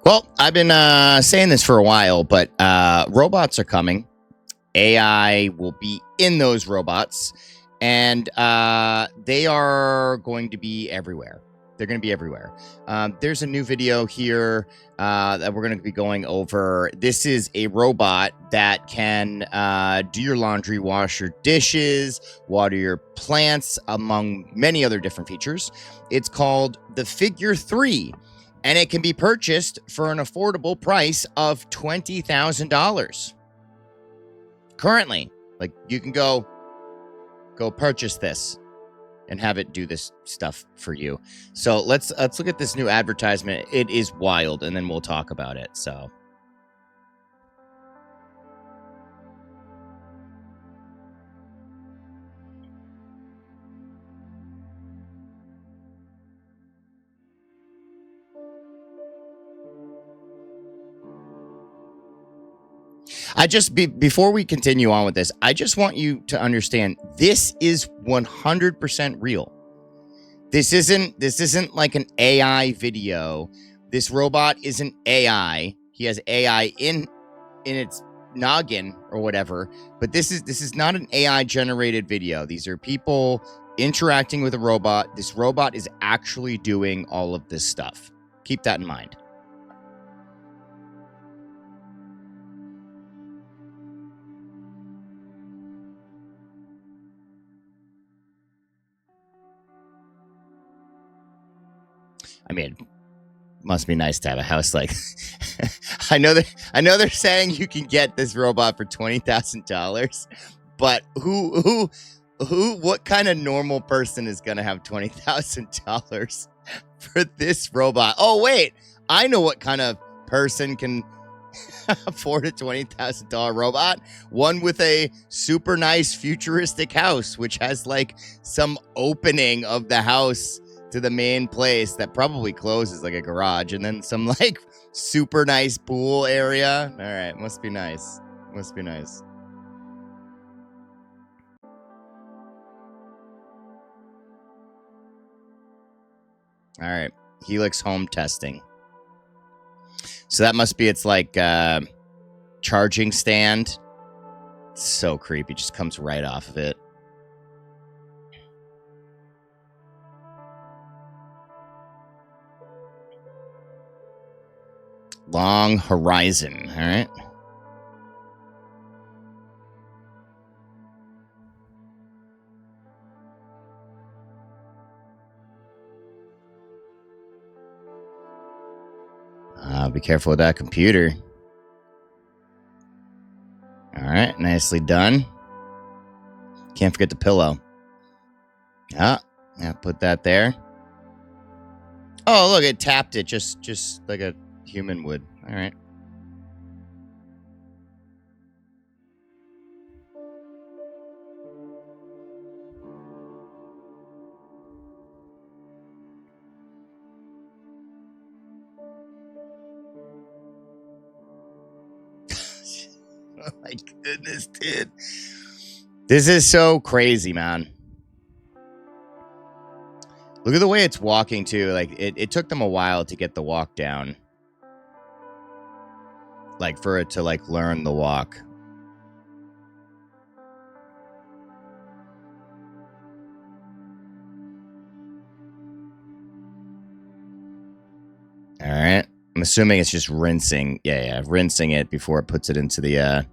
Well, I've been saying this for a while, but robots are coming. AI will be in those robots, and they are going to be everywhere. They're going to be everywhere. There's a new video here that we're going to be going over. This is a robot that can do your laundry, wash your dishes, water your plants, among many other different features. It's called the Figure 3, and it can be purchased for an affordable price of $20,000. Currently, like, you can go purchase this and have it do this stuff for you. So let's look at this new advertisement. It is wild, and then we'll talk about it. So before we continue on with this, I just want you to understand this is 100% real. This isn't like an AI video. This robot isn't AI. He has AI in its noggin or whatever, but this is not an AI generated video. These are people interacting with a robot. This robot is actually doing all of this stuff. Keep that in mind. I mean, it must be nice to have a house like I know they're saying you can get this robot for $20,000, but what kind of normal person is gonna have $20,000 for this robot? Oh wait, I know what kind of person can afford a $20,000 robot. One with a super nice futuristic house, which has like some opening of the house to the main place that probably closes like a garage, and then some like super nice pool area. All right, must be nice. Must be nice. All right, Helix home testing. So that must be its like charging stand. It's so creepy. Just comes right off of it. Long horizon. All right. Be careful with that computer. All right, nicely done. Can't forget the pillow. Yeah, put that there. Oh, look, it tapped it just like a human would. All right. Oh my goodness, dude. This is so crazy, man. Look at the way it's walking too. Like it took them a while to get the walk down. Like for it to like learn the walk. All right. I'm assuming it's just rinsing. Yeah, rinsing it before it puts it into the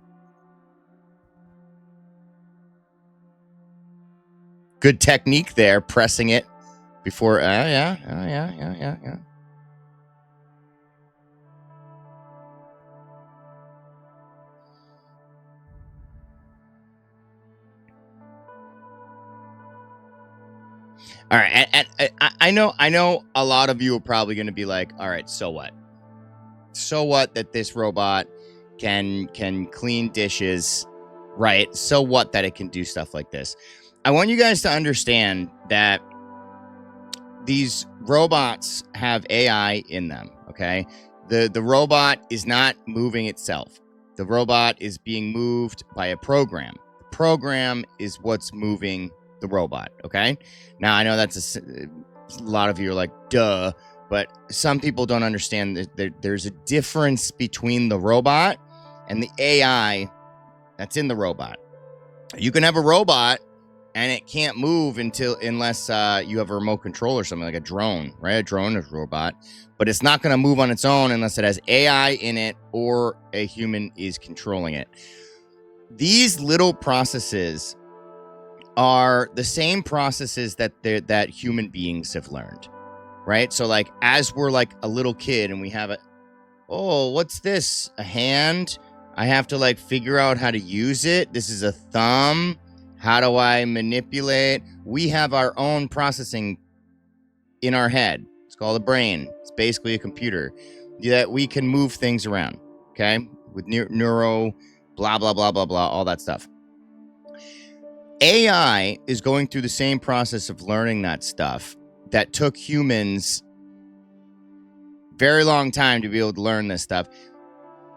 good technique there, pressing it before yeah. All right, and I know a lot of you are probably going to be like, all right, so what? So what that this robot can clean dishes, right? So what that it can do stuff like this? I want you guys to understand that these robots have AI in them, okay? The robot is not moving itself. The robot is being moved by a program. The program is what's moving the robot, okay? Now, I know that's a lot of you are like, duh, But some people don't understand that there's a difference between the robot and the AI that's in the robot. You can have a robot and it can't move unless you have a remote control or something, like a drone, right? A drone is a robot, but it's not going to move on its own unless it has AI in it or a human is controlling it. These little processes are the same processes that human beings have learned, right? So like as we're like a little kid and we have oh, what's this? A hand? I have to like figure out how to use it. This is a thumb. How do I manipulate? We have our own processing in our head. It's called a brain. It's basically a computer that we can move things around, okay? With neuro, blah, blah, blah, blah, blah, all that stuff. AI is going through the same process of learning that stuff that took humans very long time to be able to learn this stuff.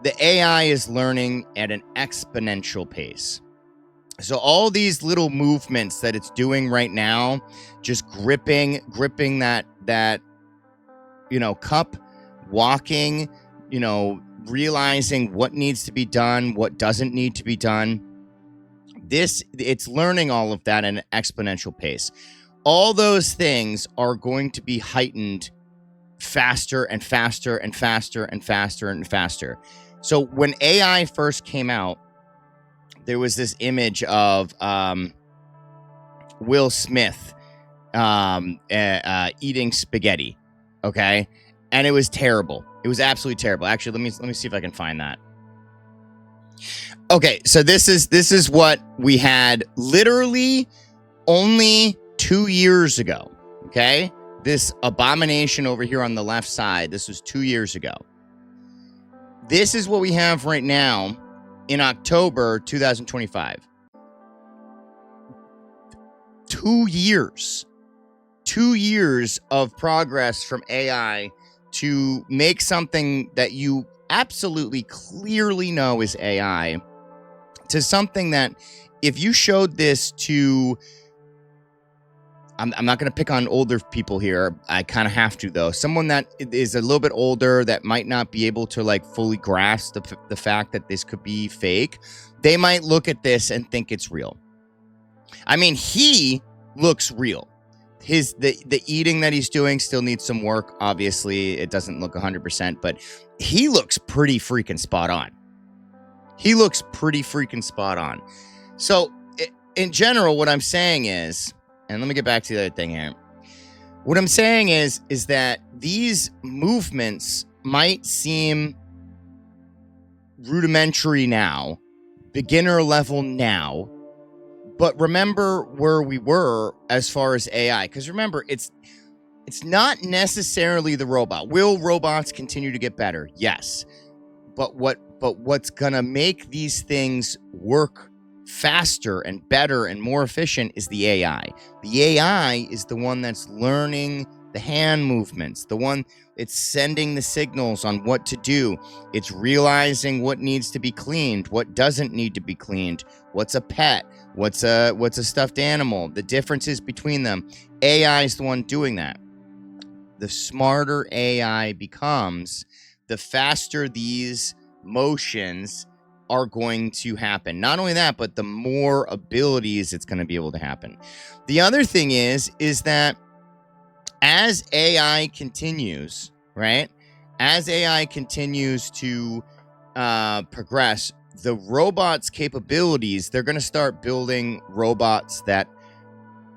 The AI is learning at an exponential pace. So all these little movements that it's doing right now, just gripping that cup, walking, realizing what needs to be done, what doesn't need to be done. It's learning all of that at an exponential pace. All those things are going to be heightened faster and faster and faster and faster and faster. So when AI first came out, there was this image of Will Smith eating spaghetti, okay? And it was terrible. It was absolutely terrible. Actually, let me see if I can find that. Okay, so this is what we had literally only 2 years ago, okay? This abomination over here on the left side, this was 2 years ago. This is what we have right now in October 2025. 2 years. 2 years of progress from AI to make something that you absolutely clearly know is AI to something that if you showed this to, I'm not going to pick on older people here. I kind of have to, though. Someone that is a little bit older that might not be able to like fully grasp the fact that this could be fake. They might look at this and think it's real. I mean, he looks real. The eating that he's doing still needs some work. Obviously, it doesn't look 100%, but he looks pretty freaking spot on. He looks pretty freaking spot on. So, in general, what I'm saying is, and let me get back to the other thing here. What I'm saying is that these movements might seem rudimentary now, beginner level now, but remember where we were as far as AI. Because remember, it's not necessarily the robot. Will robots continue to get better? Yes. But what's gonna make these things work faster and better and more efficient is the AI. The AI is the one that's learning the hand movements, the one it's sending the signals on what to do. It's realizing what needs to be cleaned, what doesn't need to be cleaned, what's a pet, what's a stuffed animal, the differences between them. AI is the one doing that. The smarter AI becomes, the faster these motions are going to happen. Not only that, but the more abilities it's going to be able to happen. The other thing is that as AI continues, right? As AI continues to progress, the robot's capabilities, they're going to start building robots that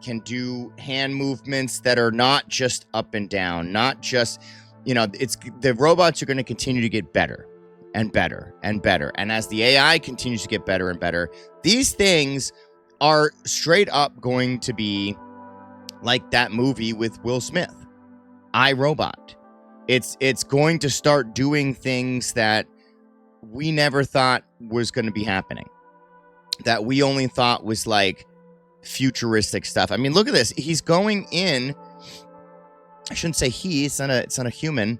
can do hand movements that are not just up and down, not just, the robots are going to continue to get better and better and better. And as the AI continues to get better and better, these things are straight up going to be like that movie with Will Smith, I, Robot. It's going to start doing things that we never thought was going to be happening, that we only thought was like futuristic stuff. I mean, look at this. He's going in. I shouldn't say he. It's not a human.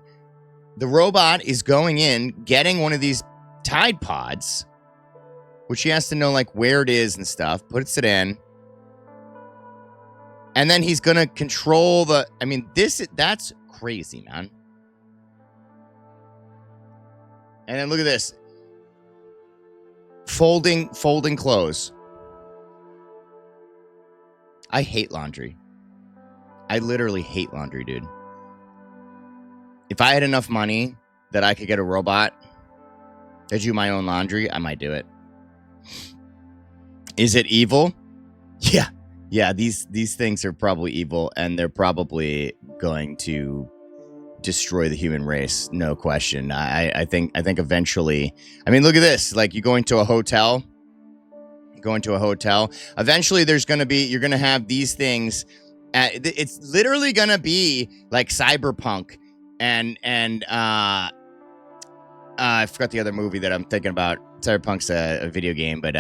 The robot is going in, getting one of these Tide Pods, which he has to know like where it is and stuff, puts it in. And then he's going to control that's crazy, man. And then look at this. Folding clothes. I hate laundry. I literally hate laundry, dude. If I had enough money that I could get a robot to do my own laundry, I might do it. Is it evil? Yeah. Yeah, these things are probably evil, and they're probably going to destroy the human race, no question. I think eventually, I mean, look at this. Like, you go into a hotel, eventually there's going to be, you're going to have these things. It's literally going to be like cyberpunk and I forgot the other movie that I'm thinking about. Cyberpunk's a video game, but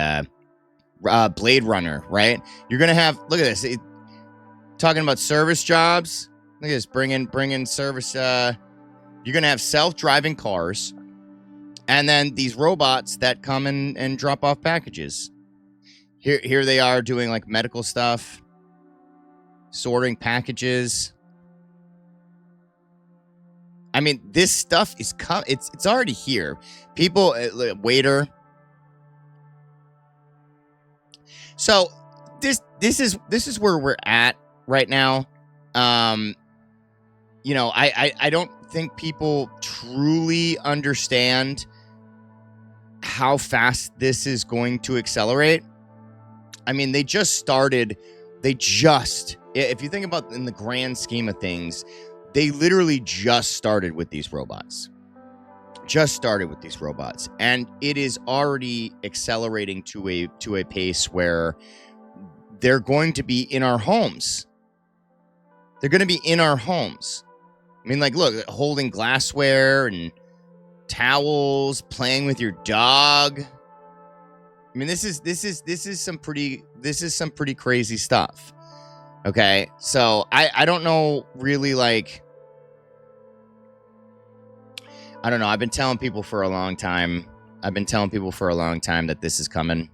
Blade Runner, right? You're going to have, look at this. Talking about service jobs. Look at this, bringing service. You're going to have self-driving cars, and then these robots that come and drop off packages. Here they are doing like medical stuff, sorting packages. I mean, this stuff is it's already here. People, waiter. So this is where we're at right now. You know, I don't think people truly understand how fast this is going to accelerate. I mean, they just started. If you think about in the grand scheme of things, they literally just started with these robots. And it is already accelerating to a pace where they're going to be in our homes. I mean, like, look, holding glassware and towels, playing with your dog. I mean, this is some pretty crazy stuff. Okay, so I don't know really, like, I don't know. I've been telling people for a long time that this is coming,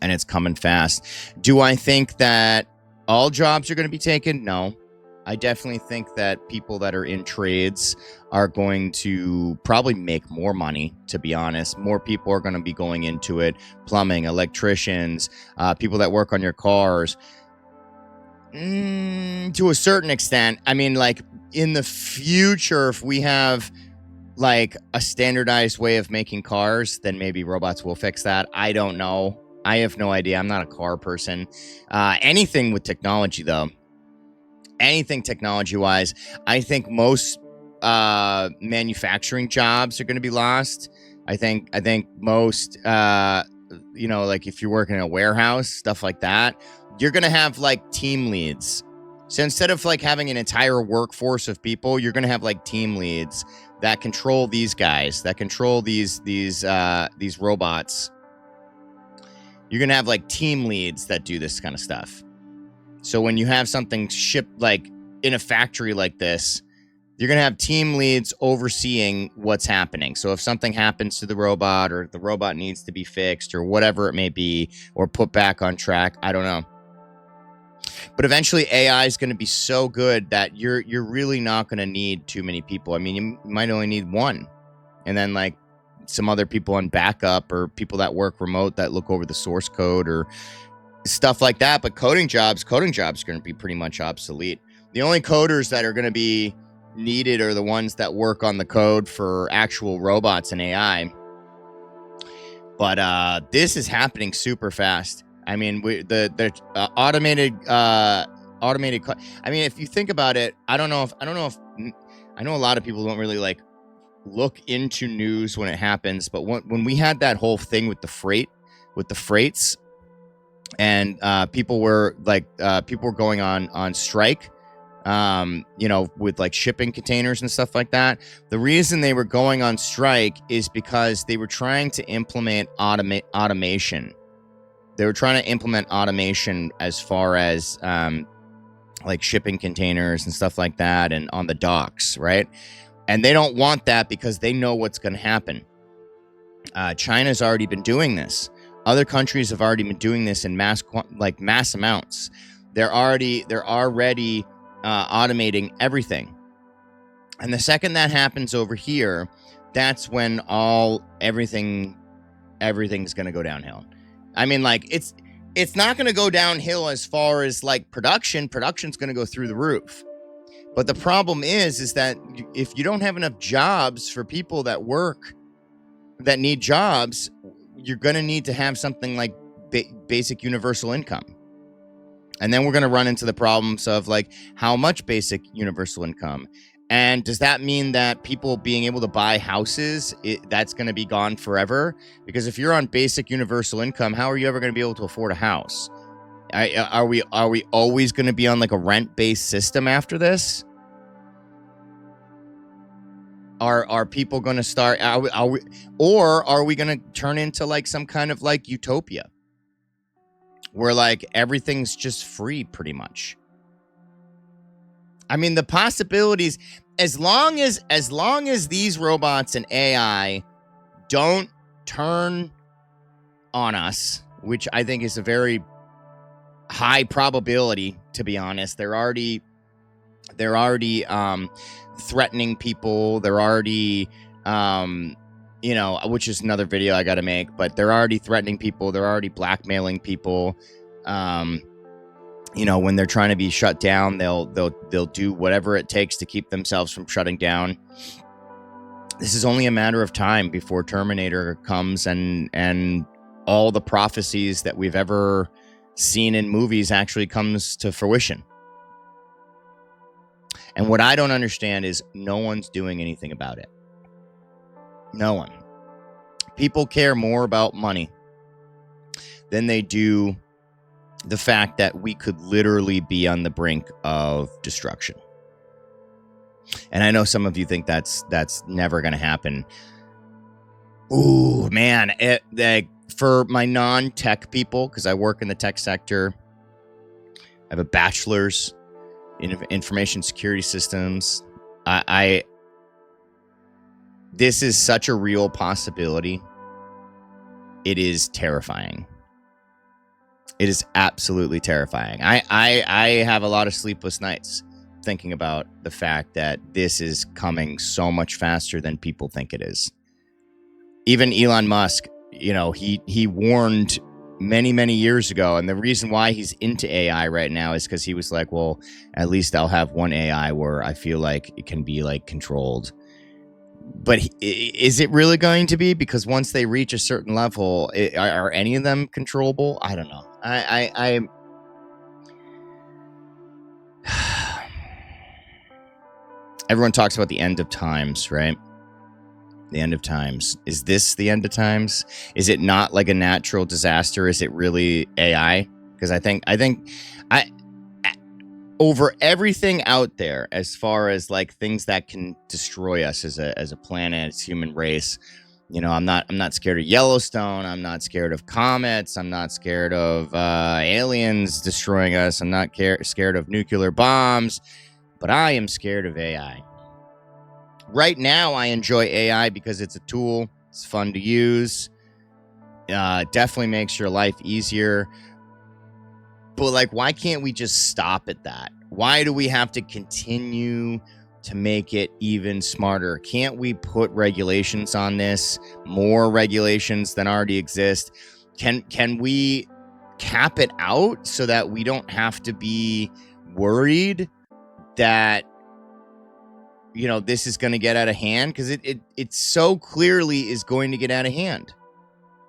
and it's coming fast. Do I think that all jobs are going to be taken? No. I definitely think that people that are in trades are going to probably make more money, to be honest. More people are going to be going into it. Plumbing, electricians, people that work on your cars. To a certain extent. I mean, like, in the future, if we have like a standardized way of making cars, then maybe robots will fix that. I don't know. I have no idea. I'm not a car person. Anything with technology, though. Anything technology-wise, I think most manufacturing jobs are going to be lost. I think most, you know, like if you're working in a warehouse, stuff like that, you're going to have like team leads. So instead of like having an entire workforce of people, you're going to have like team leads that control these guys, that control these robots. You're going to have like team leads that do this kind of stuff. So when you have something shipped like in a factory like this, you're going to have team leads overseeing what's happening. So if something happens to the robot, or the robot needs to be fixed, or whatever it may be, or put back on track, I don't know. But eventually AI is going to be so good that you're really not going to need too many people. I mean, you might only need one, and then like some other people on backup, or people that work remote that look over the source code or stuff like that. But coding jobs are going to be pretty much obsolete. The only coders that are going to be needed are the ones that work on the code for actual robots and AI. But this is happening super fast. I mean, the automated. I mean, if you think about it, I know a lot of people don't really like look into news when it happens, but when we had that whole thing with the freights, and people were going on strike, you know, with like shipping containers and stuff like that. The reason they were going on strike is because they were trying to implement automation. They were trying to implement automation as far as like shipping containers and stuff like that, and on the docks, right? And they don't want that because they know what's going to happen. China's already been doing this. Other countries have already been doing this in mass amounts. They're already automating everything. And the second that happens over here, that's when everything's going to go downhill. I mean, like, it's not going to go downhill as far as like production's going to go through the roof. But the problem is that if you don't have enough jobs for people that work, that need jobs, you're going to need to have something like basic universal income. And then we're going to run into the problems of like how much basic universal income. And does that mean that people being able to buy houses, that's going to be gone forever? Because if you're on basic universal income, how are you ever going to be able to afford a house? Are we always going to be on like a rent-based system after this? Are people going to start? Are we going to turn into like some kind of like utopia, where like everything's just free, pretty much? I mean, the possibilities, as long as these robots and AI don't turn on us, which I think is a very high probability, to be honest. They're already threatening people. They're already which is another video I got to make, but they're already threatening people. They're already blackmailing people. When they're trying to be shut down, they'll do whatever it takes to keep themselves from shutting down. This is only a matter of time before Terminator comes and all the prophecies that we've ever seen in movies actually comes to fruition. And what I don't understand is no one's doing anything about it. No one. People care more about money than they do the fact that we could literally be on the brink of destruction. And I know some of you think that's never going to happen. Ooh, man. For my non-tech people, because I work in the tech sector, I have a bachelor's in information security systems. This is such a real possibility. It is terrifying. It is absolutely terrifying. I have a lot of sleepless nights thinking about the fact that this is coming so much faster than people think it is. Even Elon Musk, he warned many years ago, and the reason why he's into AI right now is because he was like, well, at least I'll have one AI where I feel like it can be like controlled. But is it really going to be? Because once they reach a certain level, are any of them controllable? I don't know. I everyone talks about the end of times, right? The end of times. Is this the end of times? Is it not like a natural disaster? Is it really AI? Because I think over everything out there, as far as like things that can destroy us as a planet, as human race, I'm not scared of Yellowstone. I'm not scared of comets. I'm not scared of aliens destroying us. I'm not scared of nuclear bombs, but I am scared of AI. Right now, I enjoy AI because it's a tool. It's fun to use. Definitely makes your life easier. But like, why can't we just stop at that? Why do we have to continue to make it even smarter? Can't we put regulations on this? More regulations than already exist? Can we cap it out so that we don't have to be worried that this is going to get out of hand? Because it so clearly is going to get out of hand.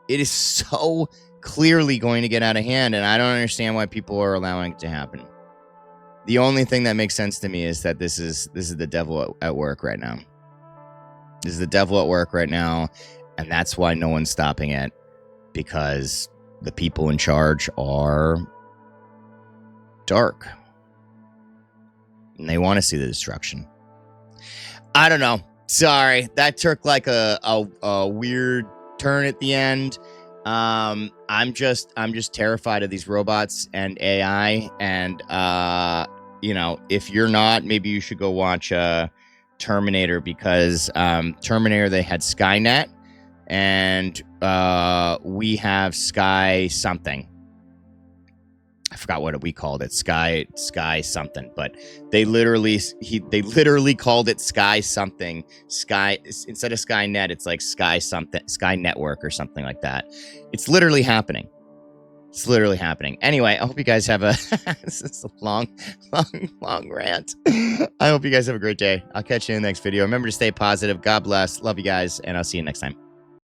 It is so clearly going to get out of hand, and I don't understand why people are allowing it to happen. The only thing that makes sense to me is that this is the devil at work right now. This is the devil at work right now, and that's why no one's stopping it, because the people in charge are dark, and they want to see the destruction. I don't know. Sorry, that took like a weird turn at the end. I'm just terrified of these robots and AI, and if you're not, maybe you should go watch Terminator, because Terminator, they had Skynet, and we have Sky something. I forgot what we called it, Sky something, but they literally called it Sky something. Sky, instead of Skynet, it's like Sky something, Sky Network or something like that. It's literally happening. It's literally happening. Anyway, I hope you guys have a this is a long rant. I hope you guys have a great day. I'll catch you in the next video. Remember to stay positive. God bless. Love you guys, and I'll see you next time.